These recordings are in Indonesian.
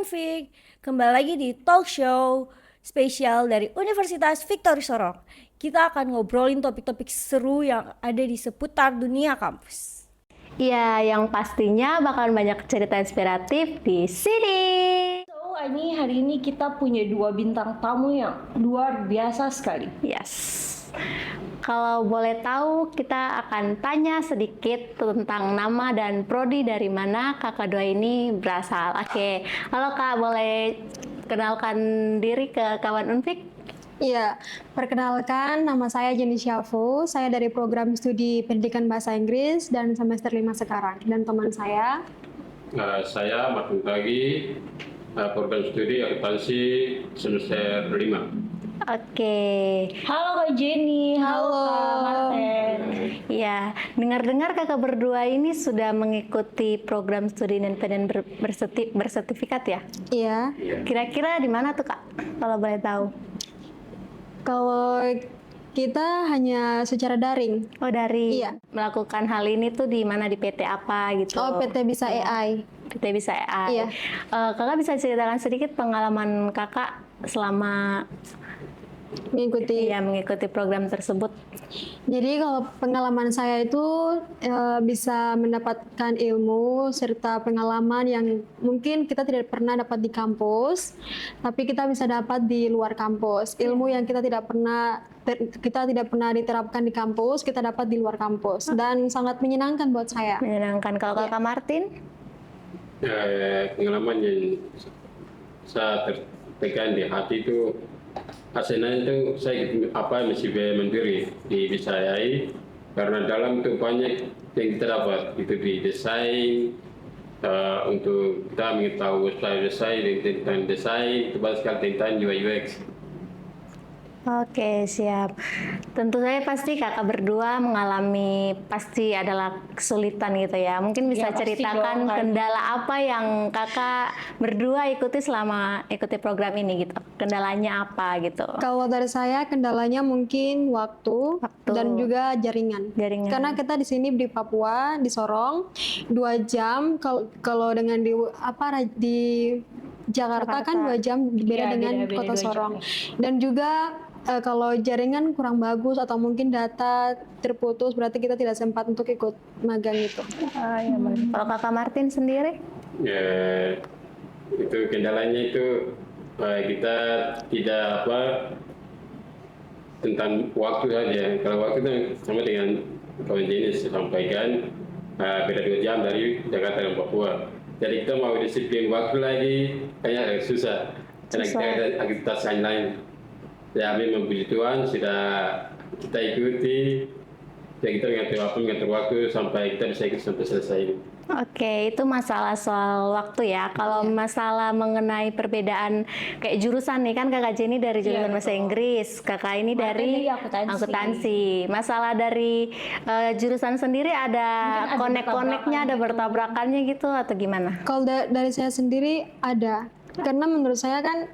Unfik. Kembali lagi di talk show spesial dari Universitas Victory Sorong. Kita akan ngobrolin topik-topik seru yang ada di seputar dunia kampus. Iya, yang pastinya bakalan banyak cerita inspiratif di sini. So, hari ini kita punya dua bintang tamu yang luar biasa sekali. Yes. Kalau boleh tahu, kita akan tanya sedikit tentang nama dan prodi dari mana kakak dua ini berasal. Oke, halo Kak, boleh kenalkan diri ke kawan Unfik? Iya, perkenalkan nama saya Jenny Syafu, saya dari program studi pendidikan bahasa Inggris dan semester 5 sekarang. Dan teman saya Saya Martin Tagi, program studi akuntansi semester 5. Oke. Halo Kak Jenny, halo Kak Martin. Ya, dengar-dengar kakak berdua ini sudah mengikuti program studi independen bersertifikat ya? iya, Kira-kira di mana tuh Kak, kalau boleh tahu? kalau kita hanya secara daring. Oh, dari Iya. melakukan hal ini tuh di mana, di PT apa gitu? Oh, PT Bisa AI. PT Bisa AI. Iya. Kakak bisa ceritakan sedikit pengalaman kakak selama mengikuti program tersebut? Jadi kalau pengalaman saya itu bisa mendapatkan ilmu serta pengalaman yang mungkin kita tidak pernah dapat di kampus, tapi kita bisa dapat di luar kampus. Ilmu yang kita tidak pernah diterapkan di kampus, kita dapat di luar kampus, dan sangat menyenangkan buat saya. Menyenangkan. Kalau kakak Martin? Pengalaman yang saya tertekan di hati itu, hasilnya itu saya masih mandiri di Bisa AI, karena dalam itu banyak yang kita dapat, itu di desain, untuk kita mengetahui style desain, tentang desain, itu banyak sekali tentang UI UX. Oke, siap. Tentu saja pasti kakak berdua mengalami pasti adalah kesulitan gitu ya. Mungkin bisa Ya, pasti ceritakan dong, kan. kendala apa yang kakak berdua ikuti selama ikuti program ini gitu. Kendalanya apa gitu? Kalau dari saya kendalanya mungkin waktu. Dan juga jaringan. Karena kita di sini di Papua, di Sorong, 2 jam. Kalau dengan di Jakarta kan 2 jam beda Iya, dengan beda Kota 2 jam. Sorong. Dan juga kalau jaringan kurang bagus atau mungkin data terputus, berarti kita tidak sempat untuk ikut magang itu. Iya, kalau kakak Martin sendiri? Itu kendalanya itu kita tidak tentang waktu saja. Kalau waktu itu sama dengan kawan Jenny sampaikan, beda 2 jam dari Jakarta dan Papua. Jadi kita mau disiplin waktu lagi kayaknya agak susah. Karena kita ada aktivitas lain. Ya memang puji Tuhan sudah kita ikuti. Ya kita mengatur waktu sampai kita bisa ikut sampai selesai ini. Oke, itu masalah soal waktu ya. Kalau masalah mengenai perbedaan kayak jurusan nih, kan kakak Jenny dari jurusan bahasa Inggris, kakak ini dari akuntansi. Masalah dari jurusan sendiri ada konek-koneknya, ada bertabrakannya gitu atau gimana? Kalau dari saya sendiri ada. Karena menurut saya kan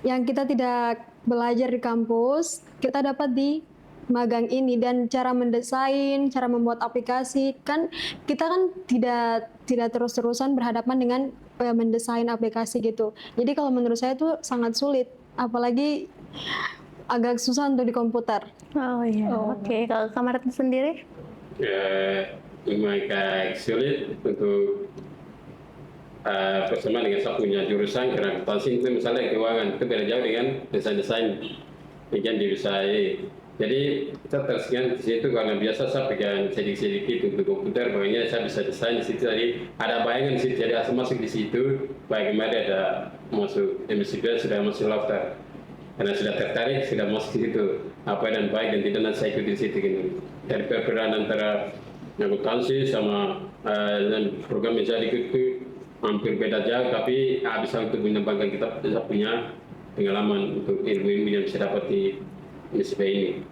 yang kita tidak belajar di kampus, kita dapat di magang ini, dan cara mendesain, cara membuat aplikasi kan kita kan tidak terus-terusan berhadapan dengan mendesain aplikasi gitu. Jadi kalau menurut saya itu sangat sulit, apalagi agak susah untuk di komputer. Oh iya. Oke. Kalau kamar sendiri? Lumayan sulit untuk bersama dengan saya punya jurusan, karena akuntansi itu misalnya keuangan itu beda jauh dengan desain-desain yang di Bisa AI. Jadi kita tersegan di situ karena biasa saya pegang sedikit-sedikit untuk komputer, makanya saya bisa desain di situ. Jadi ada bayangan di situ, jadi asal masuk di situ. Bagaimana ada masuk MSc sudah masuk daftar, karena sudah tertarik sudah masuk di situ. Apa dan baik dan tidak, nanti saya ikuti di situ gitu. Dari perbedaan antara akuntansi sama program yang saya ikuti hampir beda jauh, tapi bisa untuk mengembangkan kita bisa punya pengalaman untuk ilmu yang bisa dapat di MSc ini.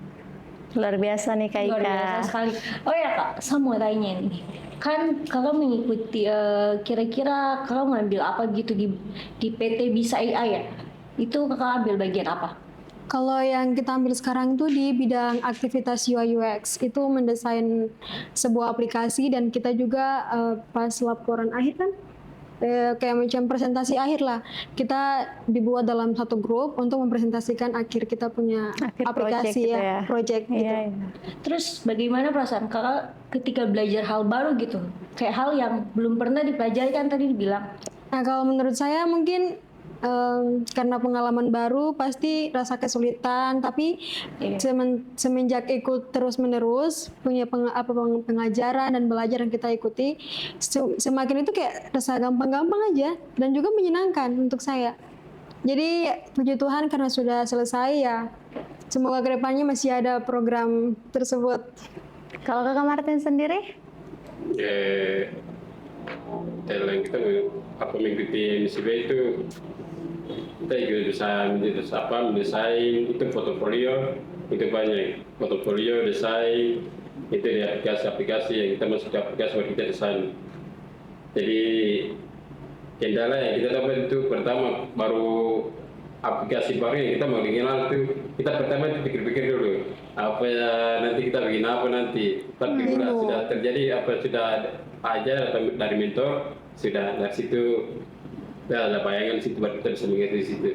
Luar biasa nih Kak Ika. Luar biasa sekali. Oh ya Kak, saya mau tanya nih. Kan kakak mengikuti, kira-kira kakak mengambil apa gitu di PT Bisa AI ya? Itu kakak ambil bagian apa? Kalau yang kita ambil sekarang itu di bidang aktivitas UI UX, itu mendesain sebuah aplikasi, dan kita juga pas laporan akhir kan kayak macam presentasi akhir lah. Kita dibuat dalam satu grup untuk mempresentasikan akhir kita punya Akhir aplikasi project gitu ya. project gitu. Iya, iya. Terus bagaimana perasaan kakak ketika belajar hal baru gitu? Kayak hal yang belum pernah dipelajari kan tadi dibilang. Nah, kalau menurut saya mungkin karena pengalaman baru pasti rasa kesulitan, tapi semenjak ikut terus-menerus punya pengajaran dan belajar yang kita ikuti, semakin itu kayak rasa gampang-gampang aja dan juga menyenangkan untuk saya. Jadi puji Tuhan karena sudah selesai ya. Semoga kedepannya masih ada program tersebut. Kalau Kakak Martin sendiri? Dalam kita mengikuti MCB itu kita juga bisa mendesain itu portofolio, itu banyak portofolio, desain itu di aplikasi-aplikasi yang kita masuk ke aplikasi buat kita desain. Jadi kendala yang kita dapat itu pertama baru aplikasi baru yang kita mau dikenal itu kita pertama itu pikir-pikir dulu apa ya nanti kita bikin apa nanti, tapi sudah terjadi apa sudah ajar atau dari mentor sudah dari situ ya ada bayangan situ baru kita bisa mengerti di situ.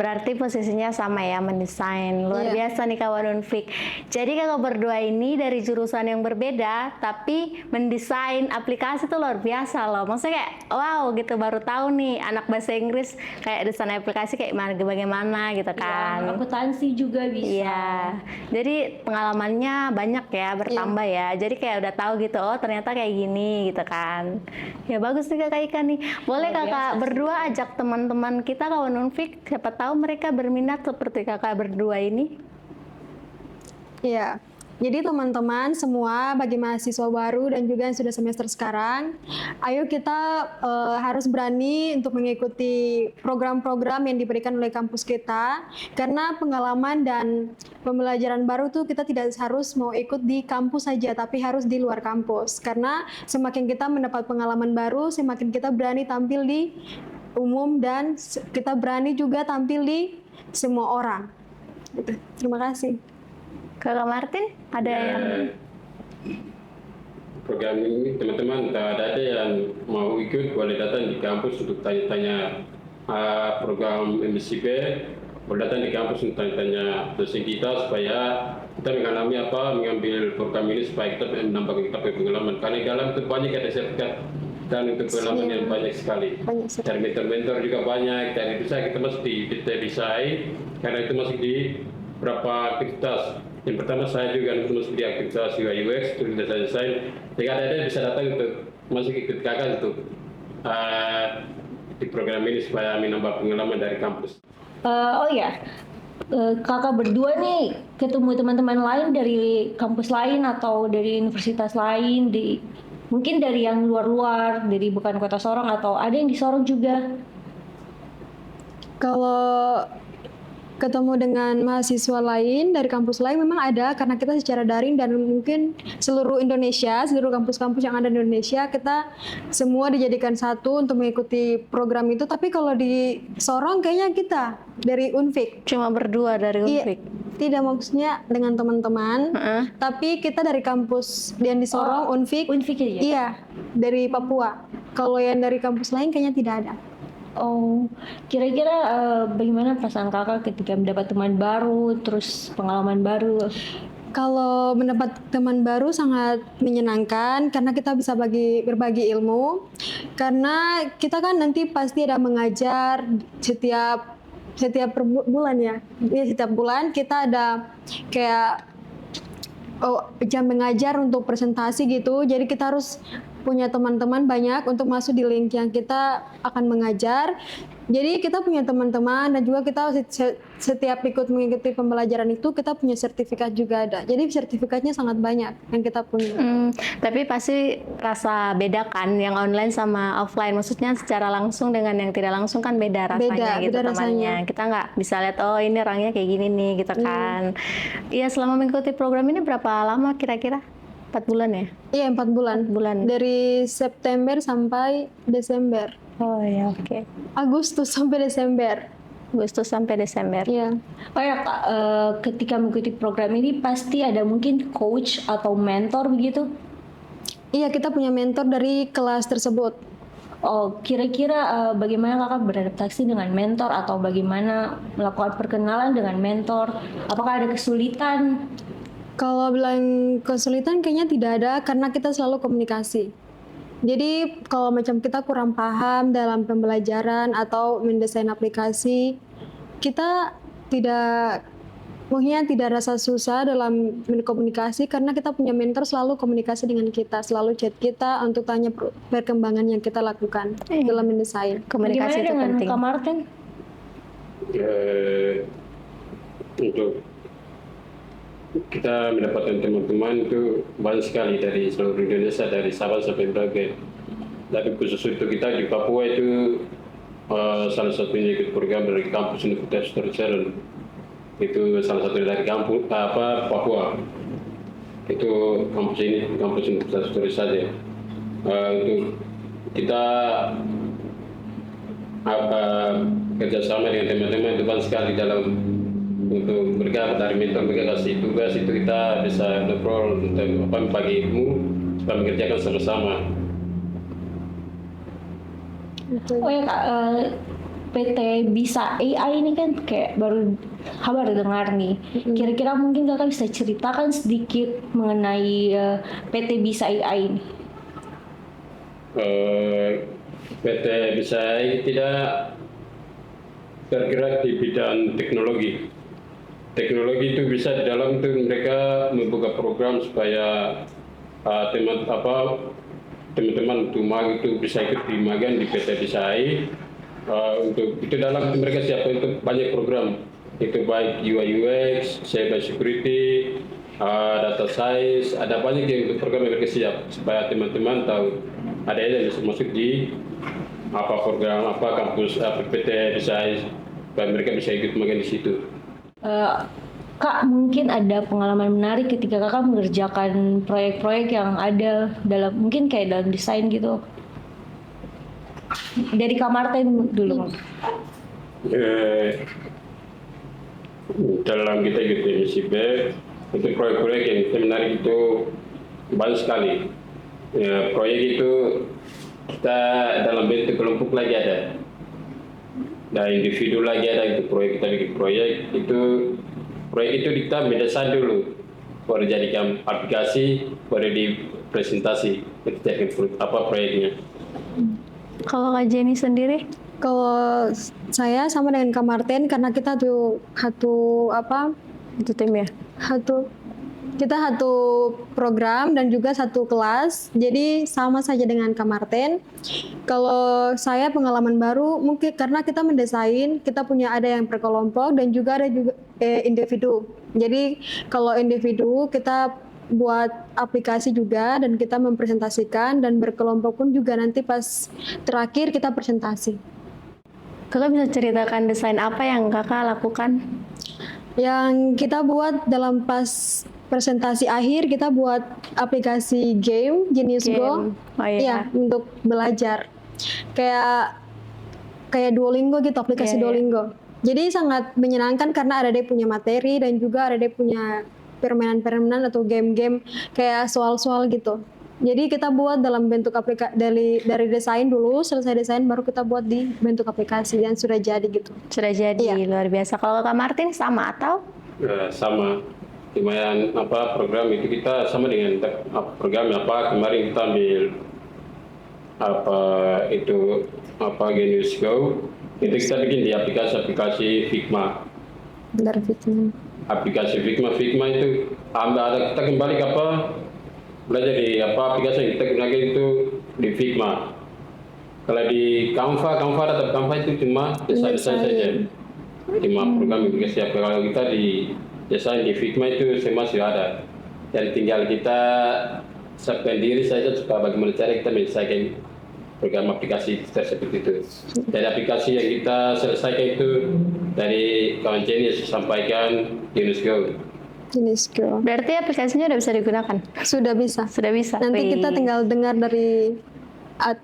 Berarti posisinya sama ya, mendesain. Luar biasa nih kawan Unfik. Jadi kakak berdua ini dari jurusan yang berbeda, tapi mendesain aplikasi tuh luar biasa loh. Maksudnya kayak wow gitu, baru tahu nih anak bahasa Inggris kayak desain aplikasi kayak bagaimana gitu kan. Akuntansi juga bisa. Iya. Jadi pengalamannya banyak ya, bertambah ya. Jadi kayak udah tahu gitu, oh ternyata kayak gini gitu kan. Ya bagus nih Kakak Ika nih. Boleh Kakak berdua ajak teman-teman kita kawan Unfik, siapa tahu mereka berminat seperti kakak berdua ini. Iya, jadi teman-teman semua bagi mahasiswa baru dan juga yang sudah semester sekarang, ayo kita harus berani untuk mengikuti program-program yang diberikan oleh kampus kita, karena pengalaman dan pembelajaran baru tuh kita tidak harus mau ikut di kampus saja, tapi harus di luar kampus. Karena semakin kita mendapat pengalaman baru, semakin kita berani tampil di umum dan kita berani juga tampil di semua orang. Gitu. Terima kasih. Kakak Martin, ada yang program ini teman-teman ada yang mau ikut boleh datang di kampus untuk tanya-tanya program MCP, boleh datang di kampus untuk tanya-tanya dosen kita supaya kita mengambil program ini supaya kita menambah kita pengalaman, karena di dalam itu banyak ada sertifikat dan untuk pengalaman yang banyak sekali. Dari mentor-mentor juga banyak, dari bisa kita masuk di desain karena itu masuk di beberapa aktivitas. Yang pertama saya juga masuk di aktivitas UI UX, untuk desain. Jika ada bisa datang untuk masuk ikut kakak untuk di program ini supaya menambah pengalaman dari kampus. Oh ya, kakak berdua nih ketemu teman-teman lain dari kampus lain atau dari universitas lain, mungkin dari yang luar-luar, dari bukan kota Sorong atau ada yang di Sorong juga. Kalau ketemu dengan mahasiswa lain dari kampus lain memang ada, karena kita secara daring dan mungkin seluruh Indonesia, seluruh kampus-kampus yang ada di Indonesia, kita semua dijadikan satu untuk mengikuti program itu. Tapi kalau di Sorong kayaknya kita dari Unfik. cuma berdua dari Unfik? Tidak, maksudnya dengan teman-teman, tapi kita dari kampus yang di Sorong, Unfik. Unfik aja? Iya, dari Papua. Kalau yang dari kampus lain kayaknya tidak ada. Oh, kira-kira bagaimana perasaan kakak ketika mendapat teman baru, terus pengalaman baru? Kalau mendapat teman baru sangat menyenangkan karena kita bisa berbagi ilmu. Karena kita kan nanti pasti ada mengajar setiap bulan ya. Setiap bulan kita ada kayak jam mengajar untuk presentasi gitu. Jadi kita harus punya teman-teman banyak untuk masuk di link yang kita akan mengajar. Jadi kita punya teman-teman dan juga kita setiap ikut mengikuti pembelajaran itu kita punya sertifikat juga ada. Jadi sertifikatnya sangat banyak yang kita punya. Tapi pasti rasa beda kan yang online sama offline. Maksudnya secara langsung dengan yang tidak langsung kan beda rasanya gitu temannya. Kita nggak bisa lihat oh ini orangnya kayak gini nih gitu kan. Iya, selama mengikuti program ini berapa lama kira-kira? 4 bulan ya? Iya, 4 bulan. Dari September sampai Desember. Oh ya, oke. Agustus sampai Desember. Iya. Oh ya Kak, ketika mengikuti program ini pasti ada mungkin coach atau mentor begitu? Iya, kita punya mentor dari kelas tersebut. Oh, kira-kira bagaimana kakak beradaptasi dengan mentor atau bagaimana melakukan perkenalan dengan mentor? Apakah ada kesulitan? Kalau bilang kesulitan kayaknya tidak ada karena kita selalu komunikasi. Jadi kalau macam kita kurang paham dalam pembelajaran atau mendesain aplikasi, kita tidak maksudnya tidak rasa susah dalam berkomunikasi karena kita punya mentor selalu komunikasi dengan kita, selalu chat kita untuk tanya perkembangan yang kita lakukan dalam mendesain. Komunikasi Gimana itu dengan penting. Kak Martin? Untuk kita mendapatkan teman-teman itu banyak sekali dari seluruh Indonesia, dari Sabang sampai Merauke. Tapi khusus untuk kita di Papua itu salah satunya ikut program dari kampus Universitas Storytelling. Itu salah satu dari kampus Papua. Itu kampus ini, kampus Universitas Storytelling. Untuk kita kerjasama dengan teman-teman itu banyak sekali dalam untuk mereka dari mentor mereka kasih tugas itu kita bisa ngobrol untuk bagi ilmu supaya mengerjakan sama-sama. Oh ya Kak, PT Bisa AI ini kan kayak baru dengar nih. Kira-kira mungkin kakak bisa ceritakan sedikit mengenai PT Bisa AI ini. PT Bisa AI tidak bergerak di bidang teknologi. Teknologi itu bisa di dalam itu mereka membuka program supaya teman-teman untuk magang itu bisa ikut di magang di PT Bisa AI. Untuk itu dalam itu mereka siapkan untuk banyak program, itu baik UI UX, cyber security, data science, ada banyak yang untuk program yang mereka siap supaya teman-teman tahu ada yang bisa masuk di program kampus PT Bisa AI supaya mereka bisa ikut magang di situ. Kak, mungkin ada pengalaman menarik ketika kakak mengerjakan proyek-proyek yang ada dalam mungkin kayak dalam desain gitu. Dari Kak Martin dulu. Dalam kita ikut MCB, itu proyek-proyek yang menarik itu banyak sekali. Proyek itu kita dalam bentuk kelompok lagi ada. Dan individu lagi ada itu proyek kita bikin proyek itu kita mendesain dulu baru jadikan aplikasi baru dipresentasi kita jadikan proyeknya. Kalau Kak Jenny sendiri? Kalau saya sama dengan Kak Martin karena kita satu tim ya? Kita satu program dan juga satu kelas, jadi sama saja dengan Kak Martin. Kalau saya pengalaman baru mungkin karena kita mendesain, kita punya ada yang per kelompok dan juga ada juga individu. Jadi kalau individu kita buat aplikasi juga dan kita mempresentasikan, dan berkelompok pun juga nanti pas terakhir kita presentasi. Kakak bisa ceritakan desain apa yang kakak lakukan? Yang kita buat dalam pas presentasi akhir, kita buat aplikasi game jenis Go. Oh iya. Ya, untuk belajar. Kayak Duolingo gitu, aplikasi Duolingo. Jadi sangat menyenangkan karena ada dia punya materi dan juga ada dia punya permainan-permainan atau game-game kayak soal-soal gitu. Jadi kita buat dalam bentuk dari desain dulu, selesai desain baru kita buat di bentuk aplikasi dan sudah jadi gitu. Sudah jadi, luar biasa. Kalau Kak Martin sama atau? Sama. Lumayan program itu kita sama dengan program kemarin kita ambil Genius Go itu kita bikin di aplikasi Figma. Benar, Figma. Aplikasi Figma itu ada kita kembali ke belajar di aplikasi yang kita gunakan itu di Figma. Kalau di Canva itu cuma desain saja. Cuma program yang kita siapkan. Kalau kita di desain di Figma itu semua sudah ada. Dan tinggal kita siapkan diri saja supaya bagaimana cara kita menyelesaikan program aplikasi tersebut itu. Dan aplikasi yang kita selesaikan itu dari kawan Jenny sampaikan Genius Go. Berarti aplikasinya udah bisa digunakan? Sudah bisa. Sudah bisa. Nanti kita tinggal dengar dari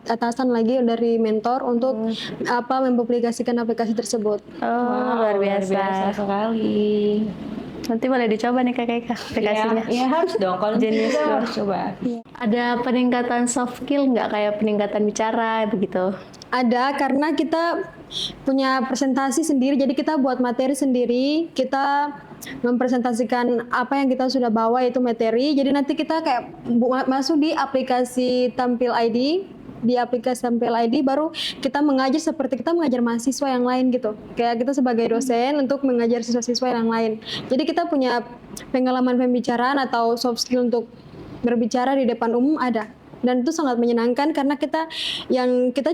atasan lagi dari mentor untuk mempublikasikan aplikasi tersebut. Luar biasa sekali. Nanti boleh dicoba nih Kak Eka aplikasinya. Ya harus dong, kalau Jenis kita dong. harus coba. Ada peningkatan soft skill nggak kayak peningkatan bicara begitu? Ada, karena kita punya presentasi sendiri, jadi kita buat materi sendiri, kita mempresentasikan apa yang kita sudah bawa itu materi, jadi nanti kita kayak masuk di aplikasi Tampil ID, baru kita mengajar seperti kita mengajar mahasiswa yang lain gitu, kayak kita sebagai dosen untuk mengajar siswa-siswa yang lain. Jadi kita punya pengalaman pembicaraan atau soft skill untuk berbicara di depan umum ada. Dan itu sangat menyenangkan karena kita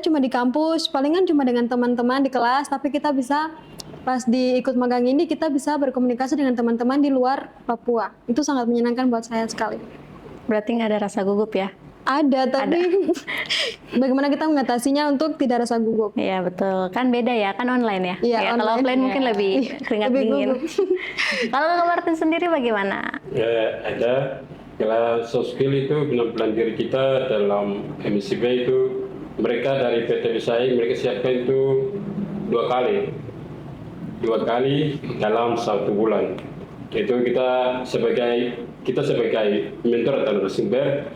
cuma di kampus, palingan cuma dengan teman-teman di kelas, tapi kita bisa pas ikut magang ini kita bisa berkomunikasi dengan teman-teman di luar Papua. Itu sangat menyenangkan buat saya sekali. Berarti nggak ada rasa gugup ya? Ada, tapi bagaimana kita mengatasinya untuk tidak rasa gugup? Iya betul, kan beda ya, kan online ya. Iya, Ya, kalau online. offline mungkin lebih keringat Lebih dingin. gugup. Kalau Kak Martin sendiri bagaimana? Ya, ada. Kalau soft skill itu penampilan diri kita dalam MSIB itu mereka dari PT Bisai mereka siapkan itu 2 kali dalam 1 bulan. Itu kita sebagai mentor atau narasumber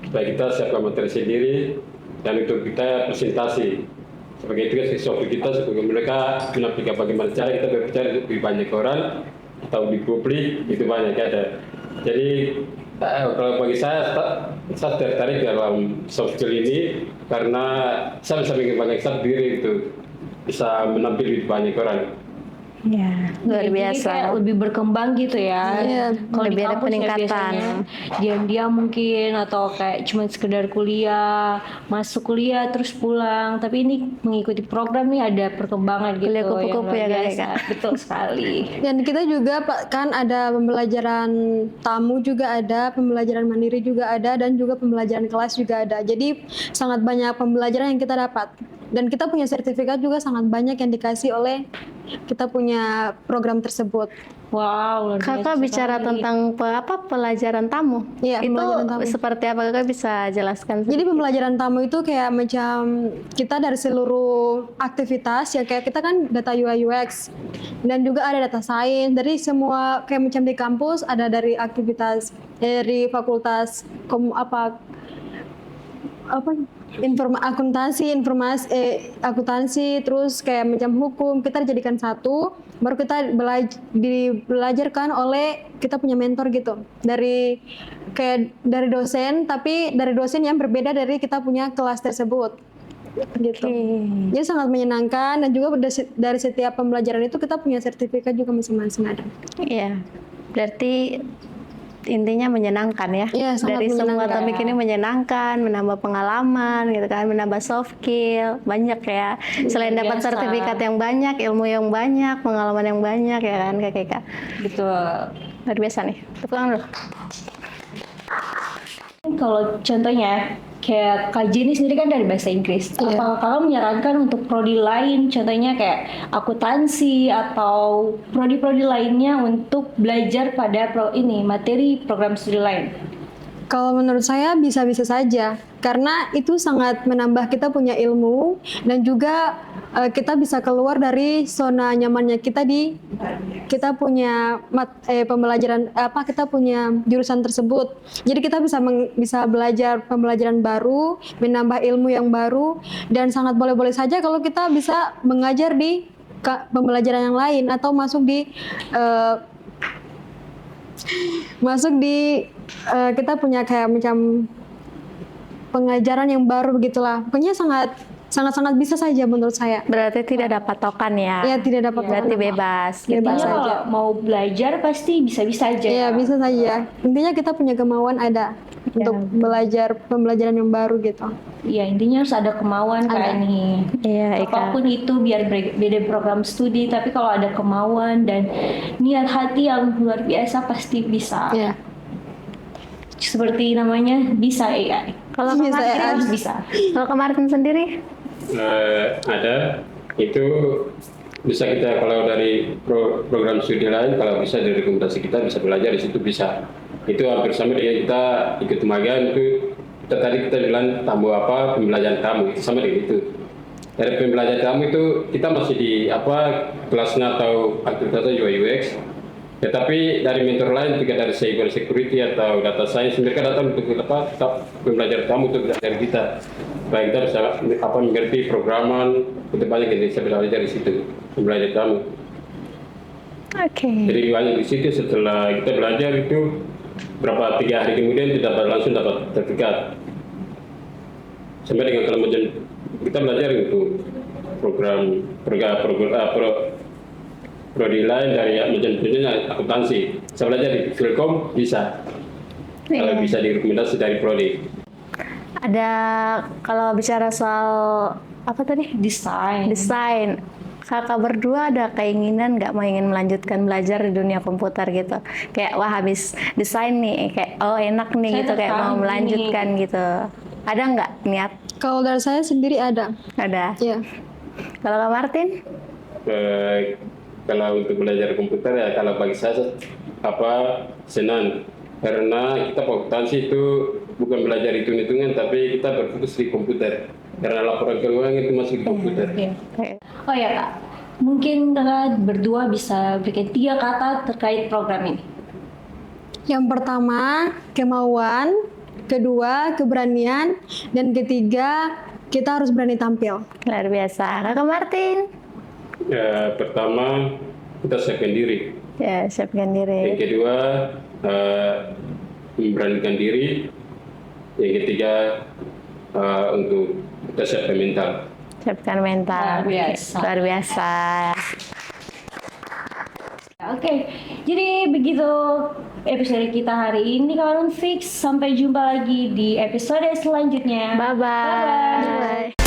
supaya kita siapkan materi sendiri dan untuk kita presentasi sebagai itu soft skill kita sebagai mereka menampilkan bagaimana cara kita berbicara lebih banyak orang atau di publik itu banyak ada. Jadi kalau bagi saya tertarik dalam soft skill ini karena saya bisa mengembangkan diri itu bisa menampil di banyak orang. Ya, luar Jadi biasa. kayak lebih berkembang gitu ya. Iya, Kalau di lebih ada kampus ya peningkatan. biasanya diam-diam mungkin atau kayak cuma sekedar kuliah, masuk kuliah terus pulang. Tapi ini mengikuti program nih ada perkembangan gitu Kuliah kupu-kupu yang ya, luar Kak, biasa. Kak. Betul sekali. Dan kita juga kan ada pembelajaran tamu juga ada, pembelajaran mandiri juga ada, dan juga pembelajaran kelas juga ada. Jadi sangat banyak pembelajaran yang kita dapat. Dan kita punya sertifikat juga sangat banyak yang dikasih oleh kita punya program tersebut. Wow, luar biasa Kakak bicara sekali. tentang pelajaran tamu. Iya, Itu pembelajaran tamu. seperti apa Kakak bisa jelaskan? Jadi pembelajaran tamu itu kayak macam kita dari seluruh aktivitas ya, kayak kita kan data UI UX dan juga ada data science, dari semua kayak macam di kampus ada dari aktivitas dari fakultas akuntansi, terus kayak macam hukum, kita dijadikan satu, baru kita belajarkan oleh kita punya mentor gitu, dari dosen, tapi dari dosen yang berbeda dari kita punya kelas tersebut gitu. Jadi sangat menyenangkan, dan juga dari setiap pembelajaran itu kita punya sertifikat juga masing-masing ada. Iya, berarti intinya menyenangkan ya. Iya, sangat Dari semua menyenangkan. topik ini menyenangkan, menambah pengalaman gitu kan, menambah soft skill, banyak ya. Selain dapat biasa. sertifikat yang banyak, ilmu yang banyak, pengalaman yang banyak ya kan Kak. Betul. Luar biasa nih. Tepuk tangan dulu. Kalau contohnya kayak Kak Jenny sendiri kan dari bahasa Inggris. Iya. Apakah kakak menyarankan untuk prodi lain, contohnya kayak akuntansi atau prodi-prodi lainnya untuk belajar pada materi program studi lain? Kalau menurut saya bisa-bisa saja, karena itu sangat menambah kita punya ilmu, dan juga kita bisa keluar dari zona nyamannya kita punya pembelajaran kita punya jurusan tersebut. Jadi kita bisa belajar pembelajaran baru, menambah ilmu yang baru, dan sangat boleh-boleh saja kalau kita bisa mengajar di pembelajaran yang lain atau masuk di kita punya kayak macam pengajaran yang baru begitulah. Pokoknya sangat bisa saja menurut saya. Berarti tidak ada patokan ya. Ya, tidak dapat Berarti bebas. Gitu. Bebas Intinya saja. kalau mau belajar pasti bisa-bisa aja. Ya, bisa saja. Intinya kita punya kemauan ada untuk belajar pembelajaran yang baru gitu. Iya, intinya harus ada kemauan Kak nih. Iya, Eka. Apapun itu biar beda program studi, tapi kalau ada kemauan dan niat hati yang luar biasa pasti bisa. Ya. Seperti namanya bisa AI. Kalau Bisa, kemarin Harus bisa. Kalau kemarin sendiri? Ada itu bisa kita kalau dari program studi lain kalau bisa dari rekomendasi kita bisa belajar di situ bisa. Itu hampir sama dengan kita ikut magang itu tadi kita bilang pembelajaran tamu itu sama dengan itu. Dari pembelajaran tamu itu kita masih di kelasnya atau aktivitasnya UI UX Tetapi dari mentor lain, juga dari cyber security atau data science, mereka datang untuk belajar kamu untuk belajar kita. Baik kita bisa mengerti programan, itu banyak yang bisa belajar dari situ, belajar kamu. Oke. Jadi banyak di situ setelah kita belajar itu berapa 3 hari kemudian kita langsung dapat sertifikat. Sampai dengan kalau macam kita belajar untuk prodi lain dari macam contohnya akuntansi. Saya belajar di Filkom bisa. Kalau bisa direkomendasi dari prodi. Ada kalau bicara soal apa tadi? Desain. Kakak berdua ada keinginan nggak mau ingin melanjutkan belajar di dunia komputer gitu? Kayak wah habis desain nih, kayak oh enak nih Saya gitu, kayak mau tertarik melanjutkan gitu. Ada nggak niat? Kalau dari saya sendiri ada. Ada. Ya. Kalau Kak Martin? Kalau untuk belajar komputer ya kalau bagi saya senang karena kita akuntansi itu bukan belajar hitung-hitungan tapi kita berfokus di komputer karena laporan keuangan itu masuk di komputer. Oh ya Kak, mungkin Kakak berdua bisa bikin 3 kata terkait program ini. Yang pertama, kemauan. Kedua, keberanian. Dan ketiga, kita harus berani tampil. Luar biasa. Kakak Martin? Pertama, kita siapkan diri. Ya, siapkan diri. Yang kedua, memberanikan diri. Yang ketiga, untuk kita siapkan mental. Siapkan mental. Luar biasa. Oke, jadi begitu episode kita hari ini kawan fix. Sampai jumpa lagi di episode selanjutnya. Bye-bye.